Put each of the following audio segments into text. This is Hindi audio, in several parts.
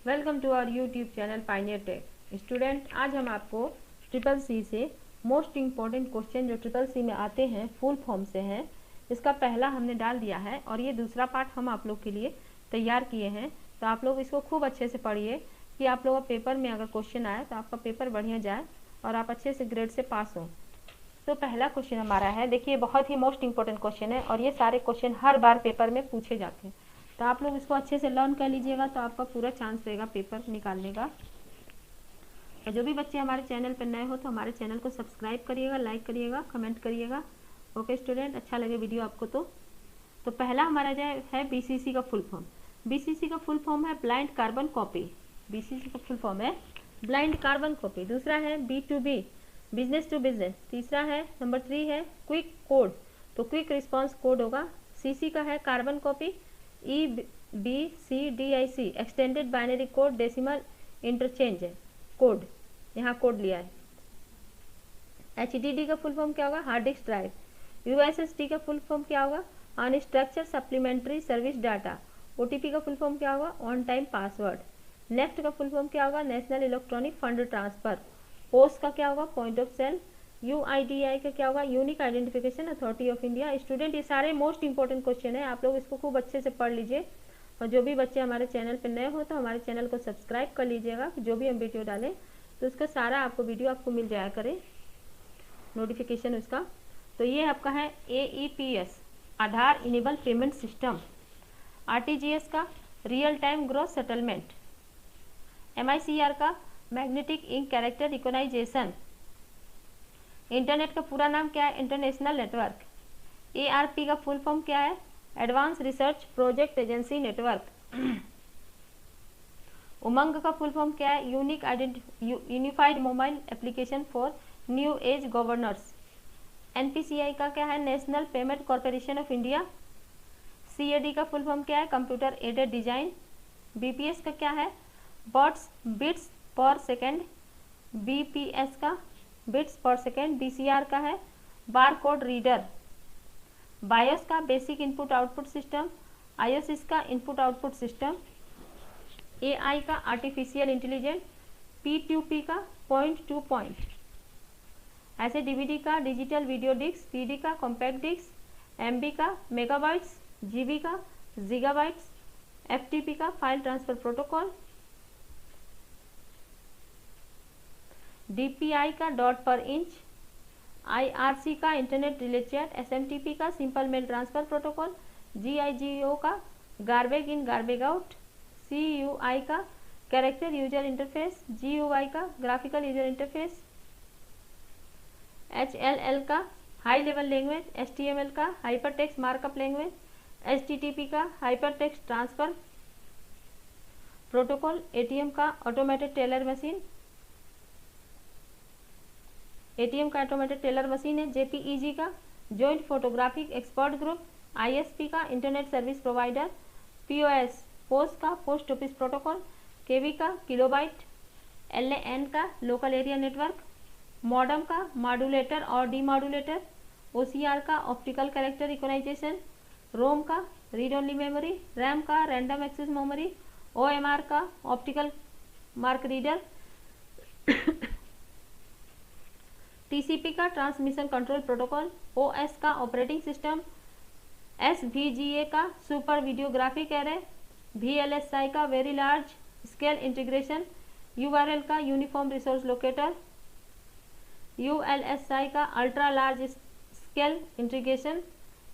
Welcome to our YouTube channel Pioneer Tech. Student, आज हम आपको ट्रिपल सी से मोस्ट इम्पॉर्टेंट क्वेश्चन जो ट्रिपल सी में आते हैं फुल फॉर्म से हैं, इसका पहला हमने डाल दिया है और ये दूसरा पार्ट हम आप लोग के लिए तैयार किए हैं। तो आप लोग इसको खूब अच्छे से पढ़िए कि आप लोग पेपर में अगर क्वेश्चन आए तो आपका पेपर बढ़िया जाए और आप अच्छे से ग्रेड से पास हो। तो पहला क्वेश्चन हमारा है, देखिए बहुत ही मोस्ट इम्पोर्टेंट क्वेश्चन है और ये सारे क्वेश्चन हर बार पेपर में पूछे जाते हैं, तो आप लोग इसको अच्छे से लर्न कर लीजिएगा तो आपका पूरा चांस रहेगा पेपर निकालने का। और जो भी बच्चे हमारे चैनल पर नए हो तो हमारे चैनल को सब्सक्राइब करिएगा, लाइक करिएगा, कमेंट करिएगा। ओके स्टूडेंट, अच्छा लगे वीडियो आपको तो पहला हमारा जो है बीसीसी का फुल फॉर्म। बीसीसी का फुल फॉर्म है ब्लाइंड कार्बन कॉपी। बीसीसी का फुल फॉर्म है ब्लाइंड कार्बन कॉपी। दूसरा है B2B, बिजनेस टू बिजनेस। तीसरा है नंबर 3 है क्विक कोड, तो क्विक रिस्पॉन्स कोड होगा। सीसी का है carbon copy. EBCDIC extended binary code decimal interchange है कोड, यहाँ कोड लिया है। HDD का फुल फॉर्म क्या होगा? Hard disk drive. USSD का फुल फॉर्म क्या होगा? Unstructured supplementary service data. OTP का फुल फॉर्म क्या होगा? On time password. नेक्स्ट का फुल फॉर्म क्या होगा? National electronic fund transfer. Post का क्या होगा? Point of cell. UIDI का क्या होगा? Unique identification authority of India. Student, ये सारे मोस्ट इंपॉर्टेंट क्वेश्चन है, आप लोग इसको खूब अच्छे से पढ़ लीजिए। और जो भी बच्चे हमारे चैनल पर नए हो तो हमारे चैनल को सब्सक्राइब कर लीजिएगा, जो भी हम वीडियो डालें तो उसका सारा आपको वीडियो आपको मिल जाया करे, नोटिफिकेशन उसका। तो ये आपका है AEPS, Aadhaar enable payment system. RTGS का real time gross settlement. MICR का magnetic ink character recognition. Internet का पूरा नाम क्या है? International network. ARP का फुल फॉर्म क्या है? Advance research project agency network. Umang का फुल फॉर्म क्या है? Unified mobile application for new age governors. NPCI का क्या है? National payment corporation of India. CAD का फुल फॉर्म क्या है? Computer aided design. BPS का क्या है? बिट्स पर सेकेंड। BPS का बिट्स पर सेकेंड। BCR का है बार कोड रीडर। बायोस का basic input output system. IOSIS का इनपुट आउटपुट सिस्टम। AI का आर्टिफिशियल इंटेलिजेंस। P2P का पॉइंट टू पॉइंट। ऐसे DVD का डिजिटल वीडियो डिस्क। CD का कॉम्पैक्ट डिस्क। MB का मेगाबाइट्स। GB का गीगाबाइट्स। FTP का फाइल ट्रांसफर प्रोटोकॉल। DPI का डॉट पर इंच। IRC का इंटरनेट रिले चैट। SMTP का simple mail transfer protocol. GIGO का garbage in garbage out. CUI का कैरेक्टर यूजर इंटरफेस। GUI का ग्राफिकल यूजर इंटरफेस। HLL का हाई लेवल लैंग्वेज। HTML का hyper text markup language. HTTP का hyper text transfer protocol. ATM का ऑटोमेटेड टेलर मशीन। ATM का ऑटोमेटेड टेलर मशीन है। JPEG का joint photographic expert group. ISP का internet service provider. POS post का पोस्ट ऑफिस प्रोटोकॉल। KB का किलोबाइट। LAN का लोकल एरिया नेटवर्क। मॉडम का मॉड्यूलेटर और डीमॉड्यूलेटर। OCR का ऑप्टिकल कैरेक्टर रिकॉग्नाइजेशन। रोम का रीड ओनली मेमोरी। रैम का रैंडम एक्सेस मेमोरी। OMR का ऑप्टिकल मार्क रीडर। TCP का ट्रांसमिशन कंट्रोल प्रोटोकॉल। OS का ऑपरेटिंग सिस्टम। SVGA का सुपर वीडियोग्राफिक एरे। VLSI का very large scale integration. URL का यूनिफॉर्म रिसोर्स लोकेटर। ULSI का ultra large scale integration.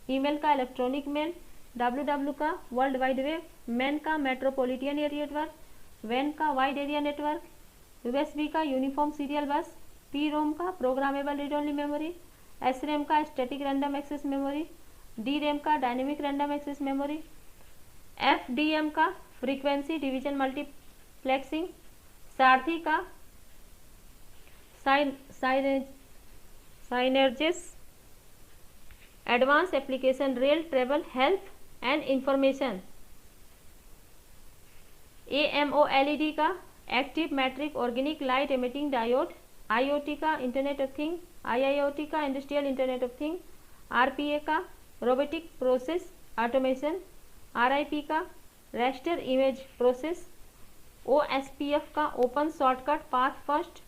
Email का इलेक्ट्रॉनिक मेल। WW का वर्ल्ड वाइड वेब। मैन का मेट्रोपॉलिटन एरिया नेटवर्क। WAN का वाइड एरिया नेटवर्क। USB का यूनिफॉर्म सीरियल बस। PROM का programmable read only memory. SRAM का static random access memory. DRAM का dynamic random access memory. FDM का फ्रीक्वेंसी डिवीजन मल्टीप्लेक्सिंग। सारथी का synergies advance application rail travel health and information. AMOLED का active matric organic light emitting diode. IoT का इंटरनेट ऑफ थिंग। IIoT का industrial internet of thing. RPA का रोबोटिक प्रोसेस ऑटोमेशन। RIP का रैस्टर इमेज प्रोसेस। OSPF का open shortcut path first,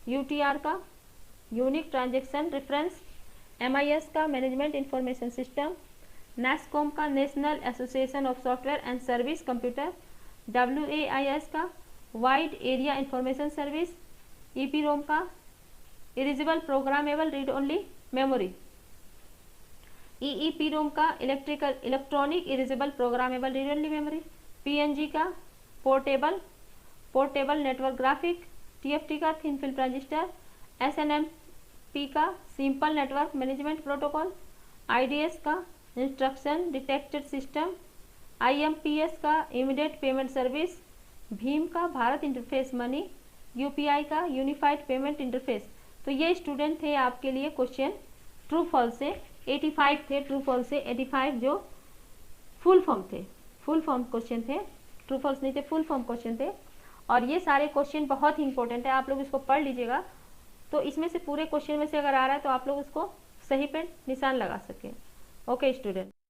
UTR का यूनिक ट्रांजैक्शन रेफरेंस, MIS का मैनेजमेंट इंफॉर्मेशन सिस्टम, NASSCOM का national association of software and service computer, WAIS का wide area information service, EPROM का erasable programmable read only memory, EEPROM का electronic erasable programmable read only memory, PNG का पोर्टेबल नेटवर्क ग्राफिक, TFT का थिन फिल्म ट्रांजिस्टर, SNMP का simple network management protocol, IDS का इंस्ट्रक्शन डिटेक्टेड सिस्टम, IMPS का इमीडिएट पेमेंट सर्विस, भीम का भारत इंटरफेस मनी, UPI का यूनिफाइड पेमेंट इंटरफेस। तो ये स्टूडेंट थे आपके लिए क्वेश्चन ट्रू फॉल्स से 85 थे, ट्रू फॉल्स से 85 जो फुल फॉर्म थे, फुल फॉर्म क्वेश्चन थे, ट्रू फॉल्स नहीं थे, फुल फॉर्म क्वेश्चन थे। और ये सारे क्वेश्चन बहुत ही इंपॉर्टेंट है, आप लोग इसको पढ़ लीजिएगा। तो इसमें से पूरे क्वेश्चन में से अगर आ रहा है तो आप लोग उसको सही पे निशान लगा सकें। Okay student.